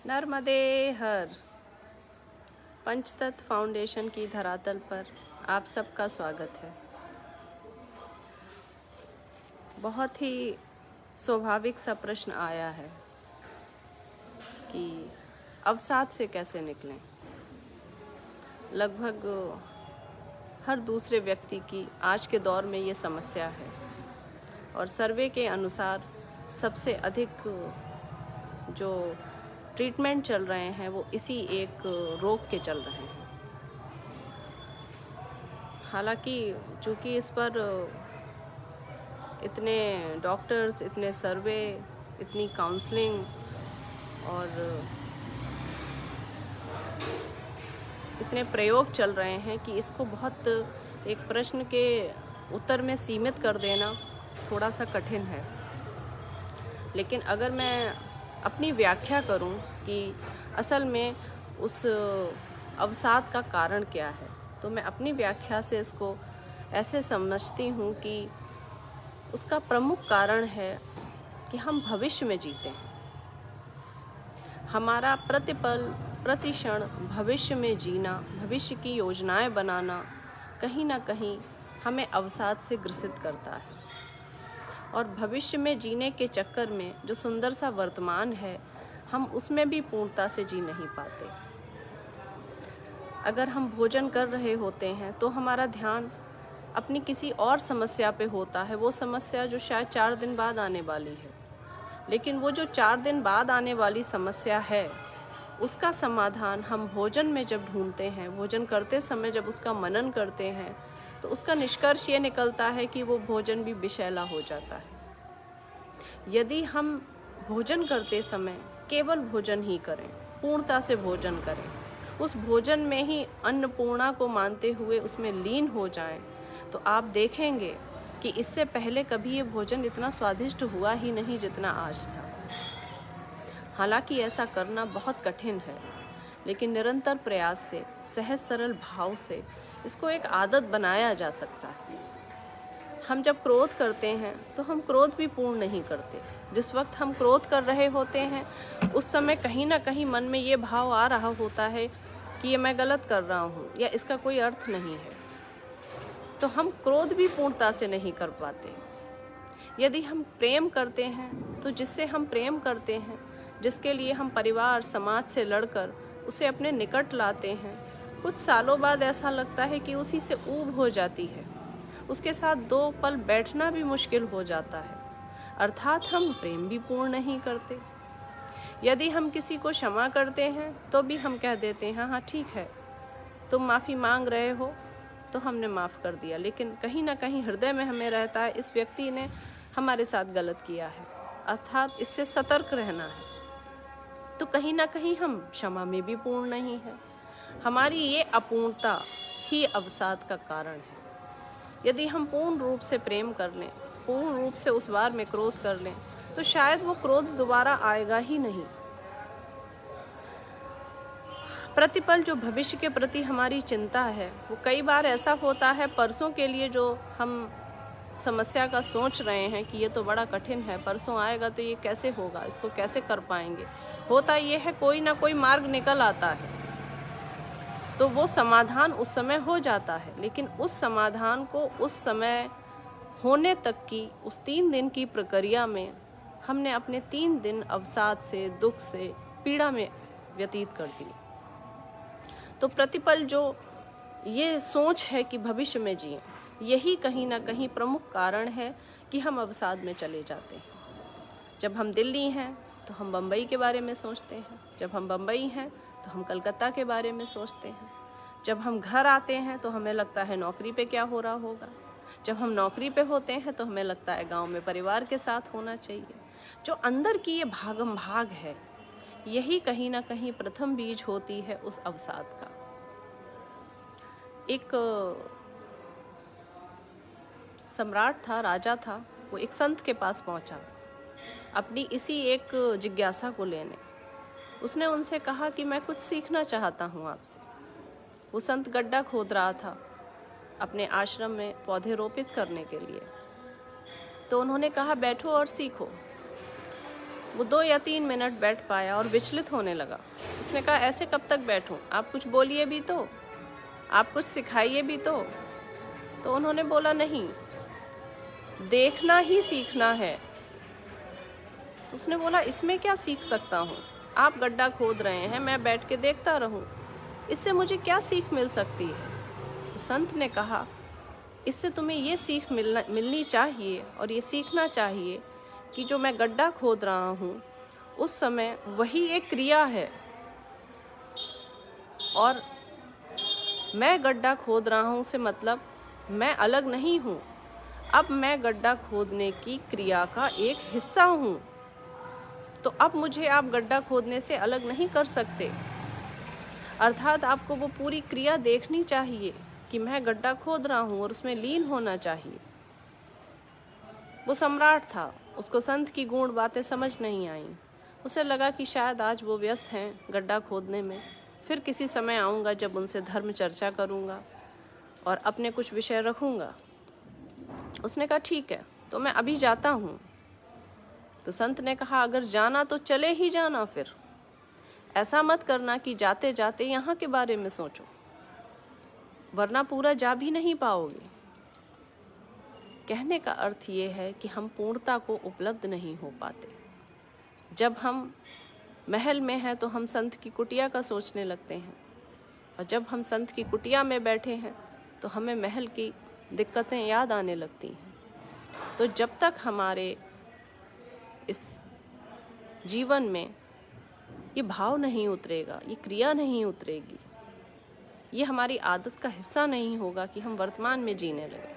नर्मदे हर पंचतत्व फाउंडेशन की धरातल पर आप सबका स्वागत है। बहुत ही स्वाभाविक सा प्रश्न आया है कि अवसाद से कैसे निकलें। लगभग हर दूसरे व्यक्ति की आज के दौर में ये समस्या है और सर्वे के अनुसार सबसे अधिक जो ट्रीटमेंट चल रहे हैं वो इसी एक रोग के चल रहे हैं। हालांकि चूँकि इस पर इतने डॉक्टर्स, इतने सर्वे, इतनी काउंसलिंग और इतने प्रयोग चल रहे हैं कि इसको बहुत एक प्रश्न के उत्तर में सीमित कर देना थोड़ा सा कठिन है। लेकिन अगर मैं अपनी व्याख्या करूं कि असल में उस अवसाद का कारण क्या है, तो मैं अपनी व्याख्या से इसको ऐसे समझती हूं कि उसका प्रमुख कारण है कि हम भविष्य में जीते हैं। हमारा प्रतिपल प्रतिक्षण भविष्य में जीना, भविष्य की योजनाएं बनाना कहीं ना कहीं हमें अवसाद से ग्रसित करता है। और भविष्य में जीने के चक्कर में जो सुंदर सा वर्तमान है, हम उसमें भी पूर्णता से जी नहीं पाते। अगर हम भोजन कर रहे होते हैं तो हमारा ध्यान अपनी किसी और समस्या पे होता है, वो समस्या जो शायद 4 दिन बाद आने वाली है। लेकिन वो जो 4 दिन बाद आने वाली समस्या है, उसका समाधान हम भोजन में जब ढूंढते हैं, भोजन करते समय जब उसका मनन करते हैं, तो उसका निष्कर्ष ये निकलता है कि वो भोजन भी विषैला हो जाता है। यदि हम भोजन करते समय केवल भोजन ही करें, पूर्णता से भोजन करें, उस भोजन में ही अन्नपूर्णा को मानते हुए उसमें लीन हो जाएं, तो आप देखेंगे कि इससे पहले कभी ये भोजन इतना स्वादिष्ट हुआ ही नहीं जितना आज था। हालांकि ऐसा करना बहुत कठिन है, लेकिन निरंतर प्रयास से, सहज सरल भाव से इसको एक आदत बनाया जा सकता है। हम जब क्रोध करते हैं तो हम क्रोध भी पूर्ण नहीं करते। जिस वक्त हम क्रोध कर रहे होते हैं उस समय कहीं ना कहीं मन में ये भाव आ रहा होता है कि ये मैं गलत कर रहा हूँ या इसका कोई अर्थ नहीं है। तो हम क्रोध भी पूर्णता से नहीं कर पाते। यदि हम प्रेम करते हैं तो जिससे हम प्रेम करते हैं, जिसके लिए हम परिवार समाज से लड़कर उसे अपने निकट लाते हैं, कुछ सालों बाद ऐसा लगता है कि उसी से ऊब हो जाती है, उसके साथ 2 पल बैठना भी मुश्किल हो जाता है। अर्थात हम प्रेम भी पूर्ण नहीं करते। यदि हम किसी को क्षमा करते हैं तो भी हम कह देते हैं हाँ ठीक है, तुम माफ़ी मांग रहे हो तो हमने माफ़ कर दिया, लेकिन कहीं ना कहीं हृदय में हमें रहता है इस व्यक्ति ने हमारे साथ गलत किया है, अर्थात इससे सतर्क रहना है। तो कहीं ना कहीं हम क्षमा में भी पूर्ण नहीं है। हमारी ये अपूर्णता ही अवसाद का कारण है। यदि हम पूर्ण रूप से प्रेम कर लें, पूर्ण रूप से उस बार में क्रोध कर लें, तो शायद वो क्रोध दोबारा आएगा ही नहीं। प्रतिपल जो भविष्य के प्रति हमारी चिंता है, वो कई बार ऐसा होता है, परसों के लिए जो हम समस्या का सोच रहे हैं कि ये तो बड़ा कठिन है, परसों आएगा तो ये कैसे होगा, इसको कैसे कर पाएंगे, होता ये है कोई ना कोई मार्ग निकल आता है, तो वो समाधान उस समय हो जाता है। लेकिन उस समाधान को उस समय होने तक की उस 3 दिन की प्रक्रिया में हमने अपने 3 दिन अवसाद से, दुख से, पीड़ा में व्यतीत कर दी। तो प्रतिपल जो ये सोच है कि भविष्य में जिएं, यही कहीं ना कहीं प्रमुख कारण है कि हम अवसाद में चले जाते हैं। जब हम दिल्ली हैं तो हम बम्बई के बारे में सोचते हैं, जब हम बम्बई हैं तो हम कलकत्ता के बारे में सोचते हैं, जब हम घर आते हैं तो हमें लगता है नौकरी पे क्या हो रहा होगा, जब हम नौकरी पे होते हैं तो हमें लगता है गांव में परिवार के साथ होना चाहिए। जो अंदर की ये भागम भाग है, यही कहीं ना कहीं प्रथम बीज होती है उस अवसाद का। एक सम्राट था, राजा था, वो एक संत के पास पहुंचा अपनी इसी एक जिज्ञासा को लेने। उसने उनसे कहा कि मैं कुछ सीखना चाहता हूँ आपसे। वो संत गड्ढा खोद रहा था अपने आश्रम में पौधे रोपित करने के लिए। तो उन्होंने कहा बैठो और सीखो। वो 2 या 3 मिनट बैठ पाया और विचलित होने लगा। उसने कहा, ऐसे कब तक बैठूं? आप कुछ बोलिए भी तो, आप कुछ सिखाइए भी तो। तो उन्होंने बोला, नहीं, देखना ही सीखना है। तो उसने बोला, इसमें क्या सीख सकता हूँ? आप गड्ढा खोद रहे हैं, मैं बैठ के देखता रहूं, इससे मुझे क्या सीख मिल सकती है? तो संत ने कहा, इससे तुम्हें ये सीख मिलनी चाहिए और ये सीखना चाहिए कि जो मैं गड्ढा खोद रहा हूँ उस समय वही एक क्रिया है, और मैं गड्ढा खोद रहा हूँ से मतलब मैं अलग नहीं हूँ। अब मैं गड्ढा खोदने की क्रिया का एक हिस्सा हूँ, तो अब मुझे आप गड्ढा खोदने से अलग नहीं कर सकते। अर्थात आपको वो पूरी क्रिया देखनी चाहिए कि मैं गड्ढा खोद रहा हूँ और उसमें लीन होना चाहिए। वो सम्राट था, उसको संत की गूढ़ बातें समझ नहीं आईं। उसे लगा कि शायद आज वो व्यस्त हैं गड्ढा खोदने में, फिर किसी समय आऊँगा जब उनसे धर्म चर्चा करूँगा और अपने कुछ विषय रखूँगा। उसने कहा, ठीक है, तो मैं अभी जाता हूँ। तो संत ने कहा, अगर जाना तो चले ही जाना, फिर ऐसा मत करना कि जाते जाते यहाँ के बारे में सोचो, वरना पूरा जा भी नहीं पाओगे। कहने का अर्थ ये है कि हम पूर्णता को उपलब्ध नहीं हो पाते। जब हम महल में हैं तो हम संत की कुटिया का सोचने लगते हैं, और जब हम संत की कुटिया में बैठे हैं तो हमें महल की दिक्कतें याद आने लगती हैं। तो जब तक हमारे इस जीवन में ये भाव नहीं उतरेगा, ये क्रिया नहीं उतरेगी, ये हमारी आदत का हिस्सा नहीं होगा कि हम वर्तमान में जीने लगें,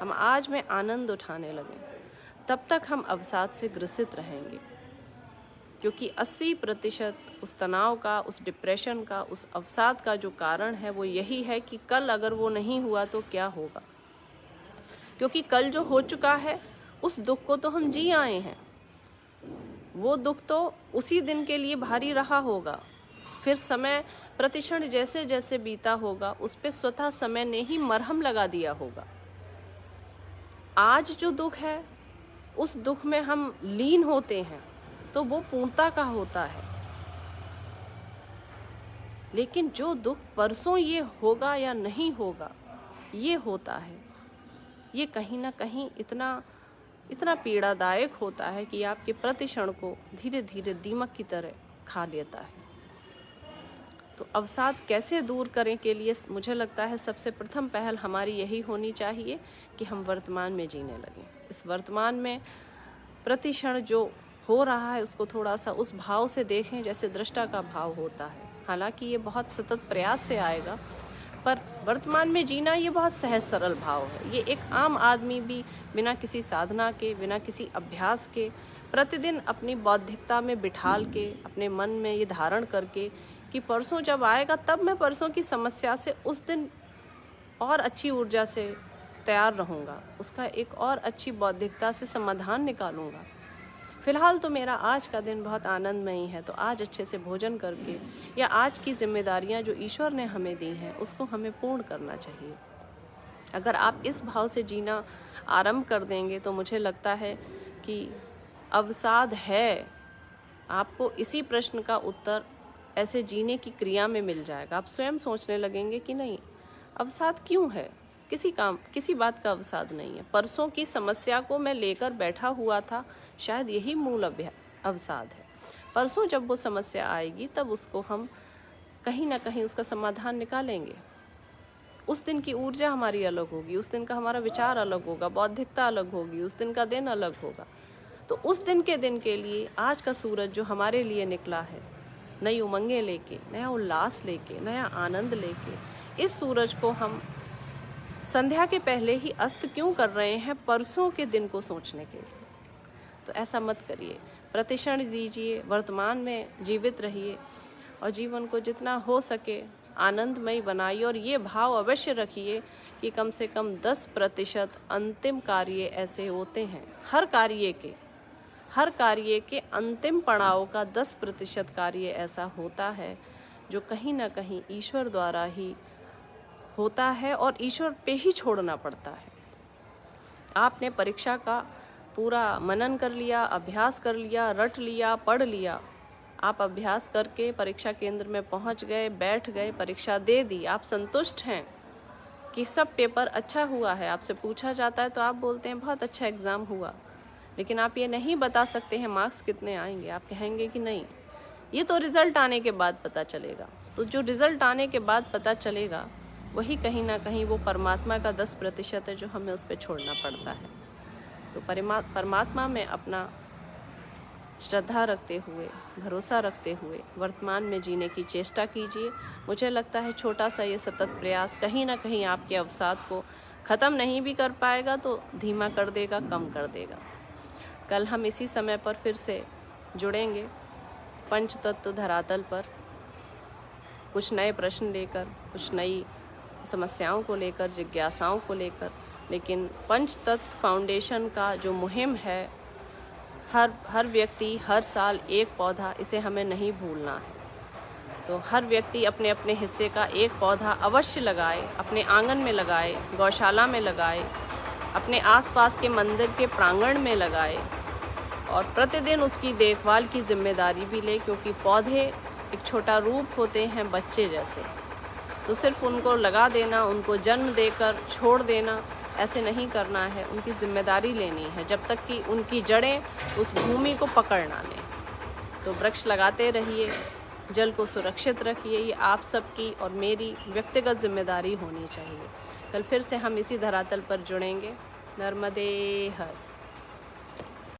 हम आज में आनंद उठाने लगें, तब तक हम अवसाद से ग्रसित रहेंगे। क्योंकि 80% उस तनाव का, उस डिप्रेशन का, उस अवसाद का जो कारण है वो यही है कि कल अगर वो नहीं हुआ तो क्या होगा। क्योंकि कल जो हो चुका है उस दुख को तो हम जी आए हैं, वो दुख तो उसी दिन के लिए भारी रहा होगा। फिर समय प्रतिक्षण जैसे जैसे बीता होगा उस पे स्वतः समय ने ही मरहम लगा दिया होगा। आज जो दुख है उस दुख में हम लीन होते हैं तो वो पूर्णता का होता है, लेकिन जो दुख परसों ये होगा या नहीं होगा ये होता है, ये कहीं ना कहीं इतना पीड़ादायक होता है कि आपके प्रतिक्षण को धीरे धीरे दीमक की तरह खा लेता है। तो अवसाद कैसे दूर करें के लिए मुझे लगता है सबसे प्रथम पहल हमारी यही होनी चाहिए कि हम वर्तमान में जीने लगें। इस वर्तमान में प्रतिक्षण जो हो रहा है उसको थोड़ा सा उस भाव से देखें जैसे दृष्टा का भाव होता है। हालांकि ये बहुत सतत प्रयास से आएगा, पर वर्तमान में जीना ये बहुत सहज सरल भाव है। ये एक आम आदमी भी बिना किसी साधना के, बिना किसी अभ्यास के, प्रतिदिन अपनी बौद्धिकता में बिठाल के, अपने मन में ये धारण करके कि परसों जब आएगा तब मैं परसों की समस्या से उस दिन और अच्छी ऊर्जा से तैयार रहूँगा, उसका एक और अच्छी बौद्धिकता से समाधान निकालूंगा। फिलहाल तो मेरा आज का दिन बहुत आनंदमयी है, तो आज अच्छे से भोजन करके या आज की जिम्मेदारियां जो ईश्वर ने हमें दी हैं उसको हमें पूर्ण करना चाहिए। अगर आप इस भाव से जीना आरंभ कर देंगे तो मुझे लगता है कि अवसाद है, आपको इसी प्रश्न का उत्तर ऐसे जीने की क्रिया में मिल जाएगा। आप स्वयं सोचने लगेंगे कि नहीं, अवसाद क्यों है, किसी बात का अवसाद नहीं है। परसों की समस्या को मैं लेकर बैठा हुआ था, शायद यही मूल अवसाद है। परसों जब वो समस्या आएगी तब उसको हम कहीं ना कहीं उसका समाधान निकालेंगे। उस दिन की ऊर्जा हमारी अलग होगी, उस दिन का हमारा विचार अलग होगा, बौद्धिकता अलग होगी, उस दिन का दिन अलग होगा। तो उस दिन के लिए आज का सूरज जो हमारे लिए निकला है, नई उमंगें लेके, नया उल्लास लेके, नया आनंद लेके, इस सूरज को हम संध्या के पहले ही अस्त क्यों कर रहे हैं? परसों के दिन को सोचने के लिए। तो ऐसा मत करिए, प्रतिक्षण दीजिए, वर्तमान में जीवित रहिए और जीवन को जितना हो सके आनंदमय बनाइए। और ये भाव अवश्य रखिए कि कम से कम 10% अंतिम कार्य ऐसे होते हैं, हर कार्य के अंतिम पड़ाव का 10% कार्य ऐसा होता है जो कहीं ना कहीं ईश्वर द्वारा ही होता है और ईश्वर पे ही छोड़ना पड़ता है। आपने परीक्षा का पूरा मनन कर लिया, अभ्यास कर लिया, रट लिया, पढ़ लिया। आप अभ्यास करके परीक्षा केंद्र में पहुंच गए, बैठ गए, परीक्षा दे दी, आप संतुष्ट हैं कि सब पेपर अच्छा हुआ है। आपसे पूछा जाता है तो आप बोलते हैं बहुत अच्छा एग्ज़ाम हुआ, लेकिन आप ये नहीं बता सकते हैं मार्क्स कितने आएंगे। आप कहेंगे कि नहीं, ये तो रिज़ल्ट आने के बाद पता चलेगा। तो जो रिज़ल्ट आने के बाद पता चलेगा वही कहीं ना कहीं वो परमात्मा का 10% है जो हमें उस पर छोड़ना पड़ता है। तो परमात्मा में अपना श्रद्धा रखते हुए, भरोसा रखते हुए वर्तमान में जीने की चेष्टा कीजिए। मुझे लगता है छोटा सा ये सतत प्रयास कहीं ना कहीं आपके अवसाद को ख़त्म नहीं भी कर पाएगा तो धीमा कर देगा, कम कर देगा। कल हम इसी समय पर फिर से जुड़ेंगे पंच तत्व धरातल पर, कुछ नए प्रश्न लेकर, कुछ नई समस्याओं को लेकर, जिज्ञासाओं को लेकर। लेकिन पंच तत्व फाउंडेशन का जो मुहिम है, हर व्यक्ति हर साल एक पौधा, इसे हमें नहीं भूलना है। तो हर व्यक्ति अपने अपने हिस्से का एक पौधा अवश्य लगाए, अपने आंगन में लगाए, गौशाला में लगाए, अपने आसपास के मंदिर के प्रांगण में लगाए और प्रतिदिन उसकी देखभाल की जिम्मेदारी भी ले, क्योंकि पौधे एक छोटा रूप होते हैं बच्चे जैसे। तो सिर्फ उनको लगा देना, उनको जन्म देकर छोड़ देना, ऐसे नहीं करना है। उनकी जिम्मेदारी लेनी है जब तक कि उनकी जड़ें उस भूमि को पकड़ ना लें। तो वृक्ष लगाते रहिए, जल को सुरक्षित रखिए। ये आप सबकी और मेरी व्यक्तिगत जिम्मेदारी होनी चाहिए। कल फिर से हम इसी धरातल पर जुड़ेंगे। नर्मदे हर।